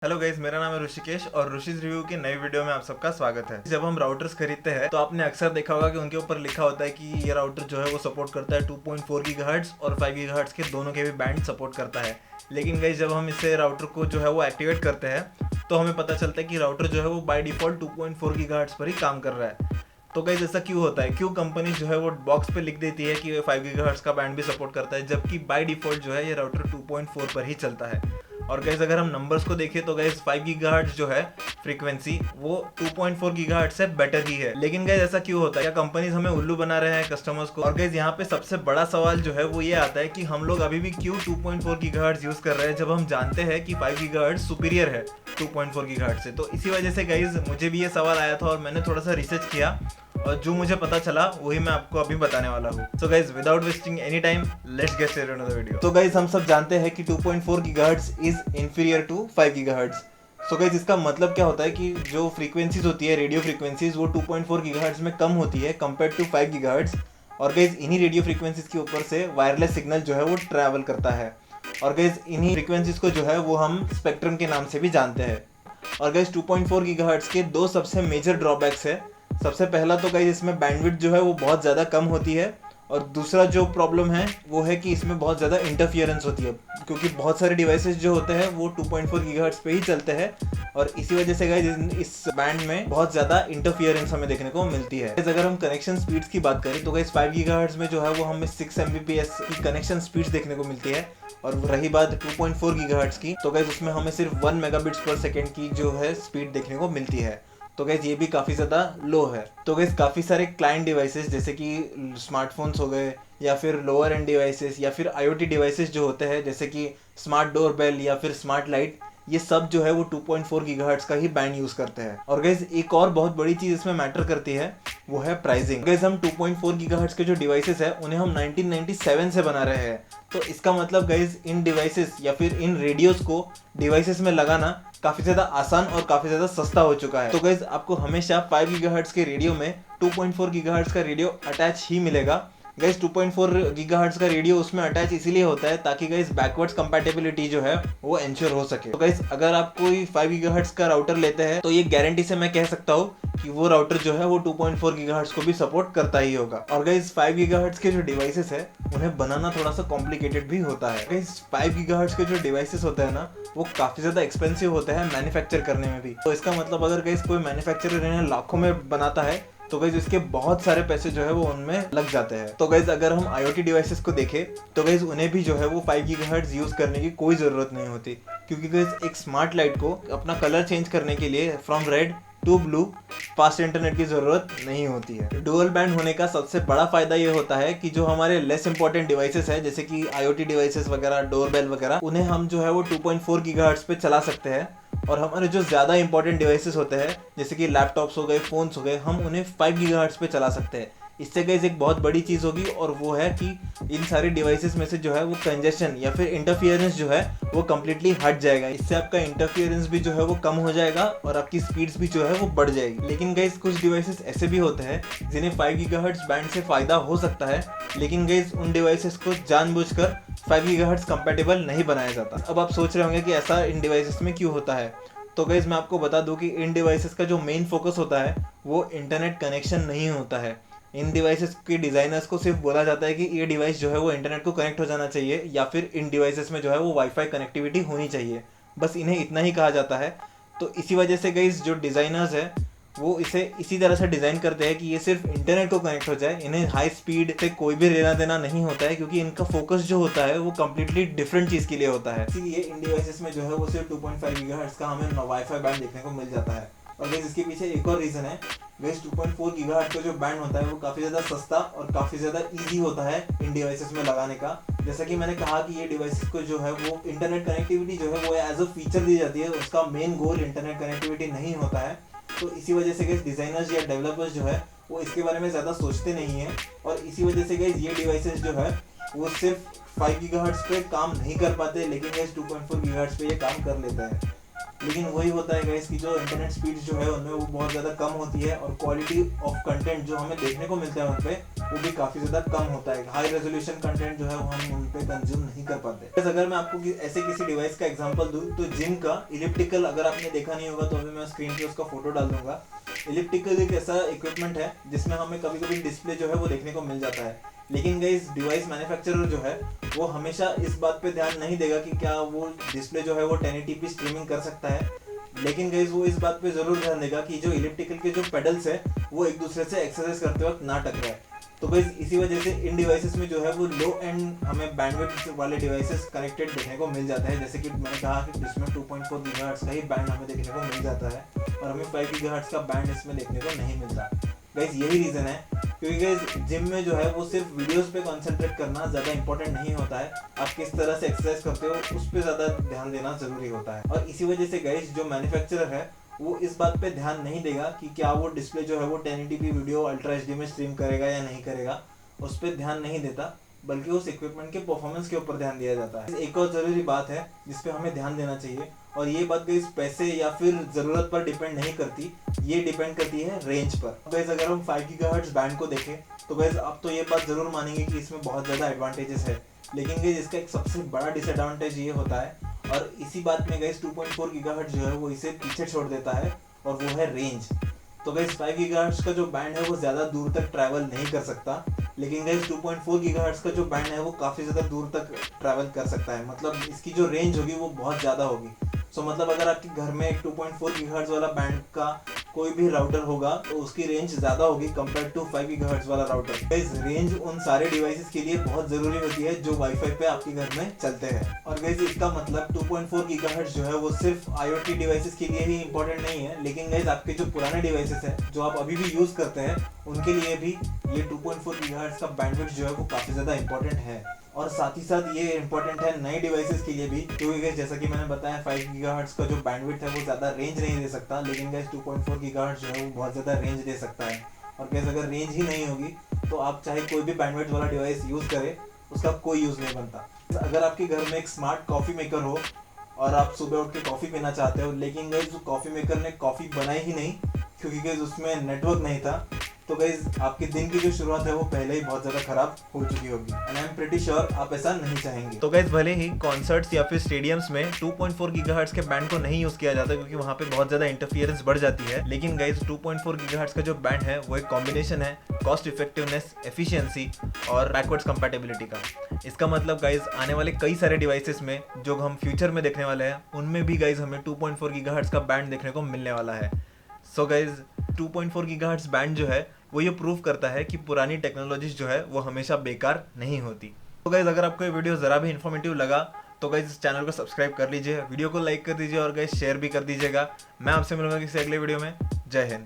Hello guys, मेरा नाम है ऋषिकेश और ऋषिज रिव्यू की नई वीडियो में आप सबका स्वागत है। जब हम राउटर्स खरीदते हैं तो आपने अक्सर देखा होगा कि उनके ऊपर लिखा होता है कि ये राउटर जो है वो सपोर्ट करता है 2.4 गीगाहर्ट्ज और 5 गीगाहर्ट्ज के दोनों के भी बैंड सपोर्ट करता है। लेकिन गाइस, जब हम इसे राउटर को जो है वो एक्टिवेट करते हैं तो हमें पता चलता है कि राउटर जो है वो बाय डिफॉल्ट 2.4 गीगाहर्ट्ज पर ही काम कर रहा है। तो गाइस, ऐसा क्यों होता है? क्यों कंपनी जो है वो बॉक्स पे लिख देती है कि 5 गीगाहर्ट्ज का बैंड भी सपोर्ट करता है, जबकि बाय डिफॉल्ट जो है ये राउटर 2.4 पर ही चलता है। और गाइस, अगर हम नंबर्स को देखें तो गाइस 5 गीगाहर्ट्ज जो है फ्रीक्वेंसी वो 2.4 गीगाहर्ट्ज से बेटर ही है। लेकिन गाइस, ऐसा क्यों होता है? क्या कंपनीज हमें उल्लू बना रहे हैं कस्टमर्स को? और गाइस, यहाँ पे सबसे बड़ा सवाल जो है वो ये आता है कि हम लोग अभी भी क्यों 2.4 गीगाहर्ट्ज यूज कर रहे हैं, जब हम जानते हैं कि 5 गीगाहर्ट्ज सुपीरियर है 2.4 गीगाहर्ट्ज से। तो इसी वजह से गाइस मुझे भी ये सवाल आया था और मैंने थोड़ा सा रिसर्च किया और जो मुझे पता चला वही मैं आपको अभी बताने वाला हूँ। So guys, without wasting any time, let's get started on the video. तो गाइस, हम सब जानते हैं कि 2.4 gigahertz is inferior to 5 gigahertz. So guys, इसका मतलब क्या होता है कि जो फ्रीक्वेंसीज होती है, रेडियो फ्रीक्वेंसीज, वो 2.4 गीगाहर्ट्ज में कम होती है कंपेयर टू 5 गीगाहर्ट्ज। और गाइस, इन्हीं रेडियो फ्रीक्वेंसीज के ऊपर से वायरलेस सिग्नल जो है वो ट्रैवल करता है। और गाइस, इन्हीं फ्रीक्वेंसीज को जो है वो हम स्पेक्ट्रम के नाम से भी जानते हैं। और गाइस, 2.4 गीगाहर्ट्ज के दो सबसे मेजर ड्रॉबैक्स है। सबसे पहला तो गाइस, इसमें बैंडविड्थ जो है वो बहुत ज़्यादा कम होती है, और दूसरा जो प्रॉब्लम है वो है कि इसमें बहुत ज़्यादा इंटरफियरेंस होती है, क्योंकि बहुत सारे डिवाइसेस जो होते हैं वो 2.4 गीगाहर्ट्ज पे ही चलते हैं। और इसी वजह से गाइस इस बैंड में बहुत ज़्यादा इंटरफियरेंस हमें देखने को मिलती है। अगर हम कनेक्शन स्पीड्स की बात करें तो गाइस 5 गीगाहर्ट्ज में जो है वो हमें 6 Mbps की कनेक्शन स्पीड्स देखने को मिलती है। और रही बात 2.4 गीगाहर्ट्ज की, तो गाइस उसमें हमें सिर्फ 1 मेगाबिट्स पर सेकेंड की जो है स्पीड देखने को मिलती है। तो गैस ये भी काफ़ी ज़्यादा लो है। तो गैस काफ़ी सारे क्लाइंट डिवाइसेस जैसे कि स्मार्टफोन्स हो गए, या फिर लोअर एंड डिवाइसेस, या फिर आईओटी डिवाइसेस जो होते हैं जैसे कि स्मार्ट डोरबेल या फिर स्मार्ट लाइट, ये सब जो है वो 2.4 गीगाहर्ट्ज का ही बैंड यूज़ करते हैं। और गैस एक और बहुत बड़ी चीज़ इसमें मैटर करती है, वो है प्राइसिंग। गैस हम 2.4 गीगाहर्ट्ज के जो डिवाइसेस है उन्हें हम 1997 से बना रहे हैं। तो इसका मतलब गाइज इन डिवाइसेस या फिर इन रेडियोस को डिवाइसेस में लगाना काफ़ी ज़्यादा आसान और काफ़ी ज़्यादा सस्ता हो चुका है। तो गाइज आपको हमेशा 5 गीगाहर्ट्ज के रेडियो में 2.4 गीगाहर्ट्ज का रेडियो अटैच ही मिलेगा। गाइज 2.4 गीगाहर्ट्ज का रेडियो उसमें अटैच इसीलिए होता है ताकि गाइज बैकवर्ड्स कंपैटिबिलिटी जो है वो एंश्योर हो सके। तो गाइज अगर आप कोई 5 गीगाहर्ट्ज का राउटर लेते हैं तो ये गारंटी से मैं कह सकता हूँ कि वो राउटर जो है वो 2.4 गीगाहर्ट्ज को भी सपोर्ट करता ही होगा। और गाइज 5 गीगाहर्ट्ज के जो डिवाइसेस है उन्हें बनाना थोड़ा सा कॉम्प्लिकेटेड भी होता है। गाइज 5 गीगाहर्ट्ज के जो डिवाइसेस होते हैं ना, वो काफ़ी ज़्यादा एक्सपेंसिव होते हैं मैन्युफैक्चर करने में भी। तो इसका मतलब अगर गाइज कोई मैन्युफैक्चरर इन्हें लाखों में बनाता है तो गाइज इसके बहुत सारे पैसे जो है वो उनमें लग जाते हैं। तो गाइज अगर हम IoT डिवाइसेस को देखें तो गाइज उन्हें भी जो है वो 5 गीगाहर्ट्ज यूज़ करने की कोई ज़रूरत नहीं होती, क्योंकि गाइज एक स्मार्ट लाइट को अपना कलर चेंज करने के लिए from red to blue fast internet की ज़रूरत नहीं होती है। डुअल बैंड होने का सबसे बड़ा फ़ायदा ये होता है कि जो हमारे लेस इंपॉर्टेंट डिवाइसेस है जैसे कि IoT डिवाइसेस वगैरह, डोरबेल वगैरह, उन्हें हम जो है वो 2.4 गीगाहर्ट्ज पे चला सकते हैं। और हमारे जो ज़्यादा इंपॉर्टेंट डिवाइसेस होते हैं जैसे कि लैपटॉप्स हो गए, फ़ोन्स हो गए, हम उन्हें 5 गीगाहर्ट्ज पे चला सकते हैं। इससे गाइस एक बहुत बड़ी चीज़ होगी, और वो है कि इन सारे डिवाइसेस में से जो है वो कंजेशन या फिर इंटरफियरेंस जो है वो कम्प्लीटली हट जाएगा। इससे आपका इंटरफियरेंस भी जो है वो कम हो जाएगा और आपकी स्पीड्स भी जो है वो बढ़ जाएगी। लेकिन गाइस कुछ डिवाइसेस ऐसे भी होते हैं जिन्हें 5 गीगाहर्ट्ज बैंड से फ़ायदा हो सकता है, लेकिन गाइस उन डिवाइसेस को जानबूझकर 5 गीगाहर्ट्ज कंपैटिबल नहीं बनाया जाता। अब आप सोच रहे होंगे कि ऐसा इन डिवाइसेस में क्यों होता है। तो गाइस मैं आपको बता दूं कि इन डिवाइसेस का जो मेन फोकस होता है वो इंटरनेट कनेक्शन नहीं होता है। इन डिवाइसेस के डिज़ाइनर्स को सिर्फ बोला जाता है कि ये डिवाइस जो है वो इंटरनेट को कनेक्ट हो जाना चाहिए, या फिर इन डिवाइसेस में जो है वो वाईफाई कनेक्टिविटी होनी चाहिए, बस इन्हें इतना ही कहा जाता है। तो इसी वजह से गाइस जो डिज़ाइनर्स हैं वो इसे इसी तरह से डिज़ाइन करते हैं कि ये सिर्फ इंटरनेट को कनेक्ट हो जाए, इन्हें हाई स्पीड से कोई भी लेना देना नहीं होता है, क्योंकि इनका फोकस जो होता है वो कम्प्लीटली डिफरेंट चीज़ के लिए होता है। इसीलिए इन डिवाइसेस में जो है वो सिर्फ 2.5 गीगाहर्ट्ज का हमें वाईफाई बैंड देखने को मिल जाता है। और गाइस इसके पीछे एक और रीज़न है। गाइस 2.4 गीगाहर्ट्ज का जो बैंड होता है वो काफ़ी ज़्यादा सस्ता और काफ़ी ज़्यादा ईजी होता है इन डिवाइसेस में लगाने का। जैसा कि मैंने कहा कि ये डिवाइसेस को जो है वो इंटरनेट कनेक्टिविटी जो है वो एज अ फीचर दी जाती है, उसका मेन गोल इंटरनेट कनेक्टिविटी नहीं होता है। तो इसी वजह से गाइस डिज़ाइनर्स या डेवलपर्स जो है वो इसके बारे में ज़्यादा सोचते नहीं हैं, और इसी वजह से गाइस ये डिवाइसेस जो है वो सिर्फ 5 गीगाहर्ट्ज पे काम नहीं कर पाते, लेकिन गाइस 2.4 गीगाहर्ट्ज पे ये काम कर लेता है। लेकिन वही होता है गाइस कि जो इंटरनेट स्पीड जो है उनमें वो बहुत ज़्यादा कम होती है, और क्वालिटी ऑफ कंटेंट जो हमें देखने को मिलता है उन पर वो भी काफ़ी ज़्यादा कम होता है। हाई रेजोल्यूशन कंटेंट जो है वो हम उन पे कंज्यूम नहीं कर पाते। अगर मैं आपको ऐसे किसी डिवाइस का एग्जांपल दूं तो जिम का इलिप्टिकल, अगर आपने देखा नहीं होगा तो अभी मैं स्क्रीन पे उसका फोटो डाल दूंगा। इलिप्टिकल एक ऐसा इक्विपमेंट है जिसमें हमें कभी कभी डिस्प्ले जो है वो देखने को मिल जाता है, लेकिन गाइस डिवाइस मैन्युफैक्चरर जो है वो हमेशा इस बात पे ध्यान नहीं देगा कि क्या वो डिस्प्ले जो है वो 1080p स्ट्रीमिंग कर सकता है, लेकिन गाइस वो इस बात पे जरूर ध्यान देगा कि जो इलेक्ट्रिकल के जो पेडल्स है वो एक दूसरे से एक्सरसाइज करते वक्त ना टकराए। तो गाइस इसी वजह से इन डिवाइसेस में जो है वो लो एंड हमें बैंडविड्थ वाले डिवाइसेस कनेक्टेड देखने को मिल जाते हैं, जैसे कि मैंने कहा कि इसमें 2.4 गीगाहर्ट्ज का ही बैंड हमें देखने को मिल जाता है और हमें 5 गीगाहर्ट्ज का बैंड इसमें देखने को नहीं मिलता। गाइस यही रीज़न है क्योंकि गाइस जिम में जो है वो सिर्फ वीडियोस पे कंसंट्रेट करना ज़्यादा इंपॉर्टेंट नहीं होता है, आप किस तरह से एक्सरसाइज करते हो उस पर ज़्यादा ध्यान देना ज़रूरी होता है। और इसी वजह से गाइस जो मैन्युफैक्चरर है वो इस बात पे ध्यान नहीं देगा कि क्या वो डिस्प्ले जो है वो 1080p वीडियो अल्ट्रा एचडी में स्ट्रीम करेगा या नहीं करेगा, उस पर ध्यान नहीं देता, बल्कि उस इक्विपमेंट के परफॉर्मेंस के ऊपर ध्यान दिया जाता है। एक और ज़रूरी बात है जिस पे हमें ध्यान देना चाहिए, और ये बात गाइस पैसे या फिर ज़रूरत पर डिपेंड नहीं करती, ये डिपेंड करती है रेंज पर। गाइस अगर हम 5 गीगाहर्ट्ज बैंड को देखें तो गाइस आप तो ये बात ज़रूर मानेंगे कि इसमें बहुत ज़्यादा एडवांटेजेस है, लेकिन गाइस इसका एक सबसे बड़ा डिसएडवांटेज ये होता है, और इसी बात में गाइस 2.4 गीगाहर्ट्ज जो है वो इसे पीछे छोड़ देता है, और वो है रेंज। तो गाइस 5 गीगाहर्ट्ज का जो बैंड है वो ज़्यादा दूर तक ट्रैवल नहीं कर सकता, लेकिन गाइस 2.4 गीगाहर्ट्ज का जो बैंड है वो काफ़ी ज़्यादा दूर तक ट्रैवल कर सकता है, मतलब इसकी जो रेंज होगी वो बहुत ज़्यादा होगी। सो मतलब अगर आपके घर में एक 2.4 गीगाहर्ट्ज वाला बैंड का कोई भी राउटर होगा तो उसकी रेंज ज़्यादा होगी कंपेयर टू 5 गीगाहर्ट्ज वाला राउटर। गाइस रेंज उन सारे डिवाइसेस के लिए बहुत ज़रूरी होती है जो वाईफाई पे आपके घर में चलते हैं। और गाइस इसका मतलब 2.4 गीगाहर्ट्ज जो है वो सिर्फ IoT डिवाइसेस के लिए ही इंपॉर्टेंट नहीं है, लेकिन गाइस आपके जो पुराने डिवाइसेस हैं जो आप अभी भी यूज़ करते हैं उनके लिए भी ये 2.4 गीगाहर्ट्ज का बैंडविड्थ जो है वो काफ़ी ज़्यादा इंपॉर्टेंट है। और साथ ही साथ ये इंपॉर्टेंट है नए डिवाइसेस के लिए भी, क्योंकि गाइस जैसा कि मैंने बताया 5 गीगाहर्ट्ज का जो बैंडविड्थ है वो ज़्यादा रेंज नहीं दे सकता, लेकिन गाइस 2.4 गीगाहर्ट्ज जो है वो बहुत ज़्यादा रेंज दे सकता है। और गाइस अगर रेंज ही नहीं होगी तो आप चाहे कोई भी बैंडविड्थ वाला डिवाइस यूज़ करें उसका कोई यूज़ नहीं बनता। अगर आपके घर में एक स्मार्ट कॉफ़ी मेकर हो और आप सुबह उठ के कॉफ़ी पीना चाहते हो, लेकिन गाइस कॉफ़ी मेकर ने कॉफ़ी बनाई ही नहीं क्योंकि गाइस उसमें नेटवर्क नहीं था, तो गाइस आपके दिन की जो शुरुआत है वो पहले ही बहुत ज़्यादा खराब हो चुकी होगी, and I am pretty sure आप ऐसा नहीं चाहेंगे। तो गाइस भले ही कॉन्सर्ट्स या फिर स्टेडियम्स में 2.4 गीगाहर्ट्ज के बैंड को नहीं यूज़ किया जाता क्योंकि वहाँ पे बहुत ज़्यादा इंटरफियरेंस बढ़ जाती है, लेकिन गाइस 2.4 गीगाहर्ट्ज का जो बैंड है वो एक कॉम्बिनेशन है कॉस्ट इफेक्टिवनेस, एफिशिएंसी और बैकवर्ड्स कंपैटिबिलिटी का। इसका मतलब गाइस आने वाले कई सारे डिवाइसेस में जो हम फ्यूचर में देखने वाले हैं उनमें भी गाइस हमें 2.4 गीगाहर्ट्ज का बैंड देखने को मिलने वाला है। सो गाइस 2.4 गीगाहर्ट्ज बैंड जो है वो ये प्रूव करता है कि पुरानी टेक्नोलॉजीज जो है वो हमेशा बेकार नहीं होती। तो गाइस अगर आपको ये वीडियो ज़रा भी इन्फॉर्मेटिव लगा तो गाइस इस चैनल को सब्सक्राइब कर लीजिए, वीडियो को लाइक कर दीजिए और गाइस शेयर भी कर दीजिएगा। मैं आपसे मिलूंगा किसी अगले वीडियो में। जय हिंद।